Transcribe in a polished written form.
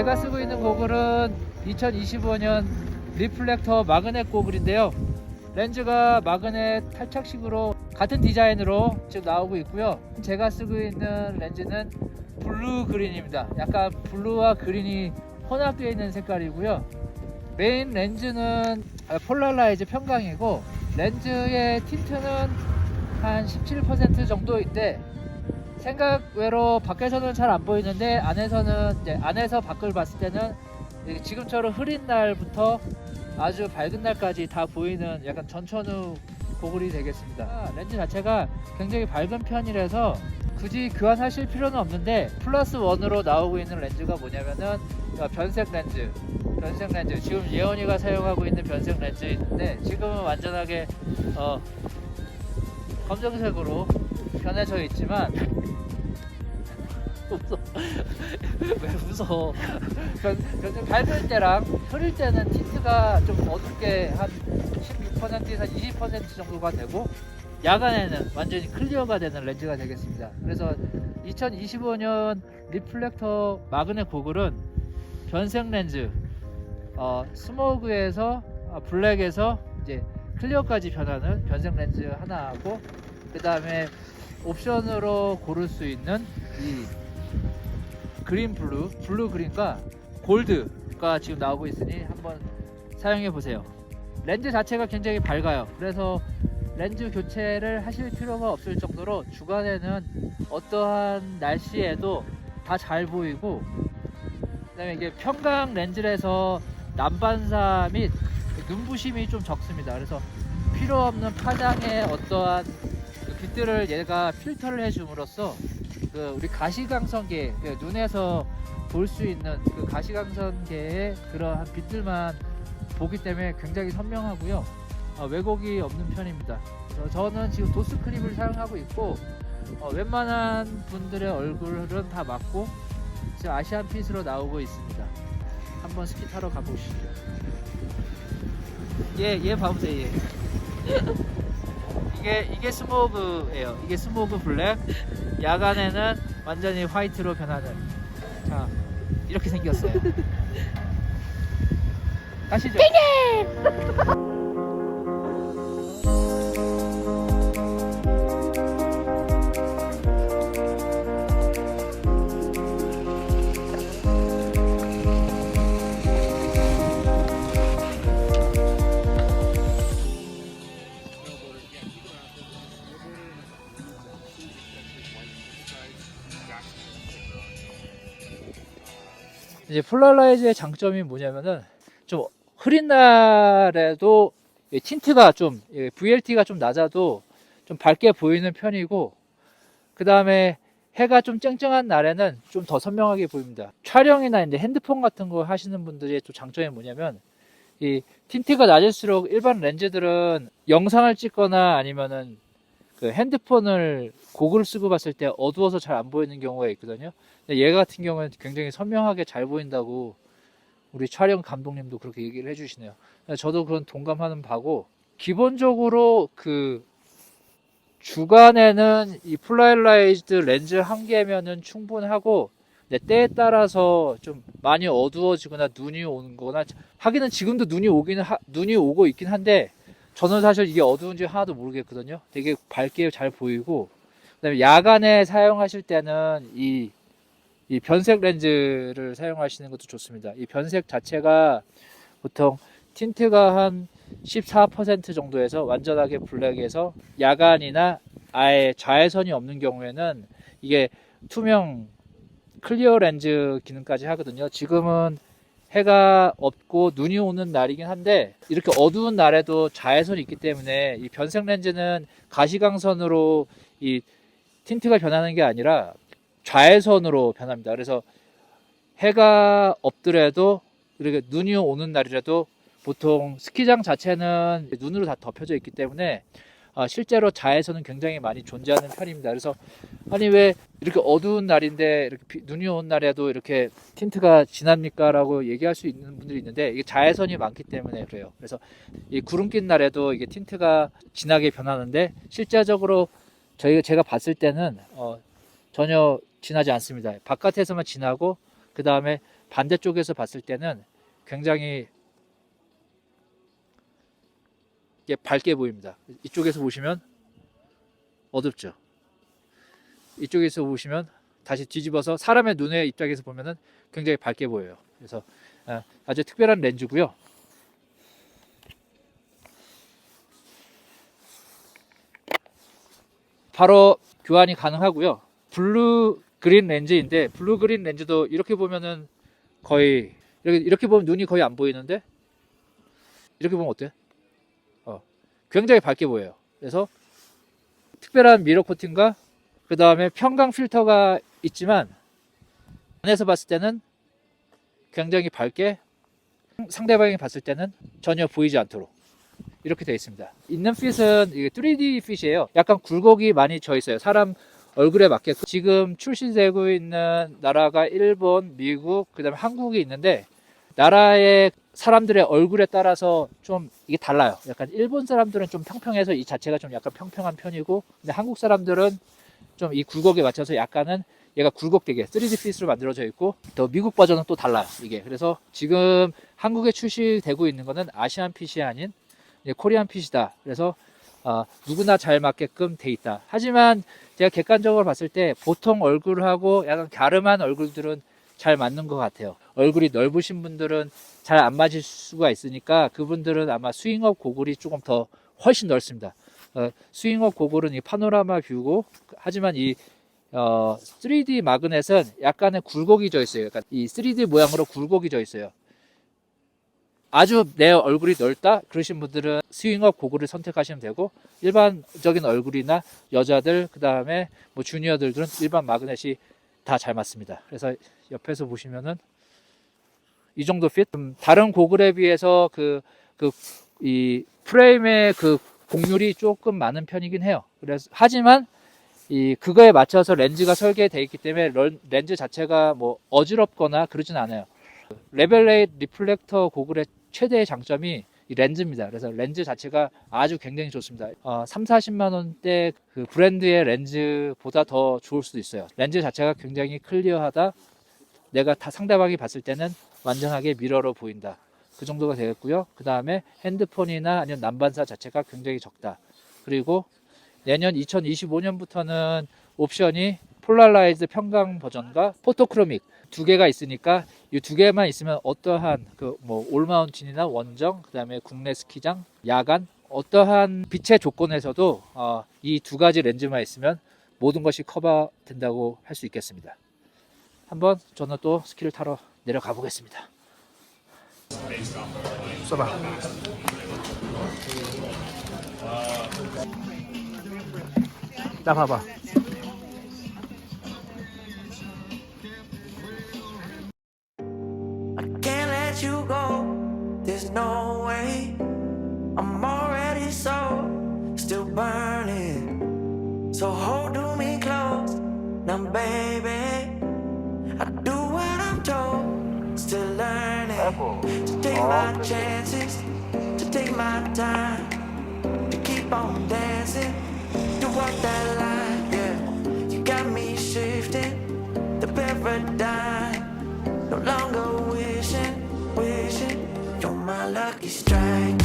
제가 쓰고 있는 고글은 2025년 리플렉터 마그넷 고글인데요. 렌즈가 마그넷 탈착식으로 같은 디자인으로 지금 나오고 있고요. 제가 쓰고 있는 렌즈는 블루 그린입니다. 약간 블루와 그린이 혼합되어 있는 색깔이고요. 메인 렌즈는 폴라라이즈 평광이고, 렌즈의 틴트는 한 17% 정도인데, 생각외로 밖에서는 잘 안 보이는데 안에서는, 이제 안에서 밖을 봤을 때는 지금처럼 흐린 날부터 아주 밝은 날까지 다 보이는 약간 전천후 고글이 되겠습니다. 렌즈 자체가 굉장히 밝은 편이라서 굳이 교환하실 필요는 없는데, 플러스 원으로 나오고 있는 렌즈가 뭐냐면은 변색 렌즈. 지금 예원이가 사용하고 있는 변색 렌즈인데, 지금은 완전하게 검정색으로 변해져 있지만 웃어. 왜 웃어? 밝을 때랑 흐릴 때는 틴트가 좀 어둡게 한 16%에서 20% 정도가 되고, 야간에는 완전히 클리어가 되는 렌즈가 되겠습니다. 그래서 2025년 리플렉터 마그넷 고글은 변색 렌즈, 스모그에서 블랙에서 이제 클리어까지 변하는 변색 렌즈 하나하고, 그 다음에 옵션으로 고를 수 있는 이 그린 블루 그린과 골드가 지금 나오고 있으니 한번 사용해 보세요. 렌즈 자체가 굉장히 밝아요. 그래서 렌즈 교체를 하실 필요가 없을 정도로 주간에는 어떠한 날씨에도 다 잘 보이고, 그 다음에 이게 평광 렌즈라서 난반사 및 눈부심이 좀 적습니다. 그래서 필요 없는 파장의 어떠한 빛들을 얘가 필터를 해줌으로써 우리 가시광선계, 눈에서 볼 수 있는 그 가시광선계의 그러한 빛들만 보기 때문에 굉장히 선명하고요. 왜곡이 없는 편입니다. 저는 지금 도스 크립을 사용하고 있고, 웬만한 분들의 얼굴은 다 맞고 지금 아시안 핏으로 나오고 있습니다. 한번 스키 타러 가보시죠. 얘 봐보세요. 이게 스모그예요. 이게 스모그 블랙. 야간에는 완전히 화이트로 변하는, 자, 이렇게 생겼어요. 가시죠. 이제 폴라라이즈의 장점이 뭐냐면은, 좀 흐린 날에도 틴트가 좀, VLT가 좀 낮아도 좀 밝게 보이는 편이고, 그 다음에 해가 좀 쨍쨍한 날에는 좀 더 선명하게 보입니다. 촬영이나 이제 핸드폰 같은 거 하시는 분들의 또 장점이 뭐냐면, 이 틴트가 낮을수록 일반 렌즈들은 영상을 찍거나 아니면은 그 핸드폰을 고글을 쓰고 봤을 때 어두워서 잘 안 보이는 경우가 있거든요. 근데 얘 같은 경우는 굉장히 선명하게 잘 보인다고 우리 촬영 감독님도 그렇게 얘기를 해주시네요. 저도 그런 동감하는 바고, 기본적으로 그 주간에는 이 폴라라이즈드 렌즈 한 개면은 충분하고, 때에 따라서 좀 많이 어두워지거나 눈이 오는 거나, 하기는 지금도 눈이 오고 있긴 한데, 저는 사실 이게 어두운지 하나도 모르겠거든요. 되게 밝게 잘 보이고, 그다음에 야간에 사용하실 때는 이 변색 렌즈를 사용하시는 것도 좋습니다. 이 변색 자체가 보통 틴트가 한 14% 정도에서 완전하게 블랙에서, 야간이나 아예 자외선이 없는 경우에는 이게 투명 클리어 렌즈 기능까지 하거든요. 지금은 해가 없고 눈이 오는 날이긴 한데, 이렇게 어두운 날에도 자외선이 있기 때문에 이 변색 렌즈는 가시광선으로 이 틴트가 변하는 게 아니라 자외선으로 변합니다. 그래서 해가 없더라도, 이렇게 눈이 오는 날이라도 보통 스키장 자체는 눈으로 다 덮여져 있기 때문에 실제로 자외선은 굉장히 많이 존재하는 편입니다. 그래서 아니 왜 이렇게 어두운 날인데 이렇게 눈이 온 날에도 이렇게 틴트가 진합니까? 라고 얘기할 수 있는 분들이 있는데, 이게 자외선이 많기 때문에 그래요. 그래서 이 구름 낀 날에도 이게 틴트가 진하게 변하는데, 실제적으로 제가 봤을 때는 전혀 진하지 않습니다. 바깥에서만 진하고, 그 다음에 반대쪽에서 봤을 때는 굉장히 이게 밝게 보입니다. 이쪽에서 보시면 어둡죠. 이쪽에서 보시면 다시 뒤집어서 사람의 눈의 입장에서 보면은 굉장히 밝게 보여요. 그래서 아주 특별한 렌즈고요. 바로 교환이 가능하고요. 블루 그린 렌즈인데 블루 그린 렌즈도 이렇게 보면은 거의 이렇게 보면 눈이 거의 안 보이는데 이렇게 보면 어때요? 굉장히 밝게 보여요. 그래서 특별한 미러 코팅과 그 다음에 평강 필터가 있지만 안에서 봤을 때는 굉장히 밝게 상대방이 봤을 때는 전혀 보이지 않도록 이렇게 되어 있습니다. 있는 핏은 이게 3D 핏이에요. 약간 굴곡이 많이 져 있어요. 사람 얼굴에 맞게. 지금 출시되고 있는 나라가 일본, 미국, 그 다음에 한국이 있는데 나라의 사람들의 얼굴에 따라서 좀 이게 달라요. 약간 일본 사람들은 좀 평평해서 이 자체가 좀 약간 평평한 편이고, 근데 한국 사람들은 좀 이 굴곡에 맞춰서 약간은 얘가 굴곡되게 3D 핏으로 만들어져 있고, 더 미국 버전은 또 달라요. 이게 그래서 지금 한국에 출시되고 있는 거는 아시안 핏이 아닌 코리안 핏이다. 그래서 누구나 잘 맞게끔 돼 있다. 하지만 제가 객관적으로 봤을 때 보통 얼굴하고 약간 갸름한 얼굴들은 잘 맞는 것 같아요. 얼굴이 넓으신 분들은 잘 안 맞을 수가 있으니까 그분들은 아마 스윙업 고글이 조금 더 훨씬 넓습니다. 스윙업 고글은 이 파노라마 뷰고, 하지만 이 3D 마그넷은 약간의 굴곡이 져 있어요. 약간 이 3D 모양으로 굴곡이 져 있어요. 아주 내 얼굴이 넓다 그러신 분들은 스윙업 고글을 선택하시면 되고, 일반적인 얼굴이나 여자들 그 다음에 뭐 주니어들은 일반 마그넷이 다 잘 맞습니다. 그래서 옆에서 보시면은 이 정도 핏. 다른 고글에 비해서 이 프레임의 그 곡률이 조금 많은 편이긴 해요. 그래서 하지만 그거에 맞춰서 렌즈가 설계되어 있기 때문에 렌즈 자체가 뭐 어지럽거나 그러진 않아요. 레벨 8 리플렉터 고글의 최대의 장점이 이 렌즈입니다. 그래서 렌즈 자체가 아주 굉장히 좋습니다. 3, 40만 원대 그 브랜드의 렌즈보다 더 좋을 수도 있어요. 렌즈 자체가 굉장히 클리어하다. 내가 다 상대방이 봤을 때는 완전하게 미러로 보인다. 그 정도가 되겠고요. 그 다음에 핸드폰이나 아니면 난반사 자체가 굉장히 적다. 그리고 내년 2025년부터는 옵션이 폴라라이즈 평강 버전과 포토크로믹 두 개가 있으니까 이 두 개만 있으면 어떠한 뭐 올마운틴이나 원정, 그 다음에 국내 스키장, 야간 어떠한 빛의 조건에서도 이 두 가지 렌즈만 있으면 모든 것이 커버된다고 할 수 있겠습니다. 한번 저는 또 스키를 타러 내려가 보겠습니다. 써봐. 나 봐봐. You go, there's no way. I'm already still burning. So hold me close, now baby. I do what I'm told, still learning. To take my chances, to take my time, to keep on dancing, to walk that line, yeah. You got me shifting the paradigm, no longer wishing, you're my lucky strike.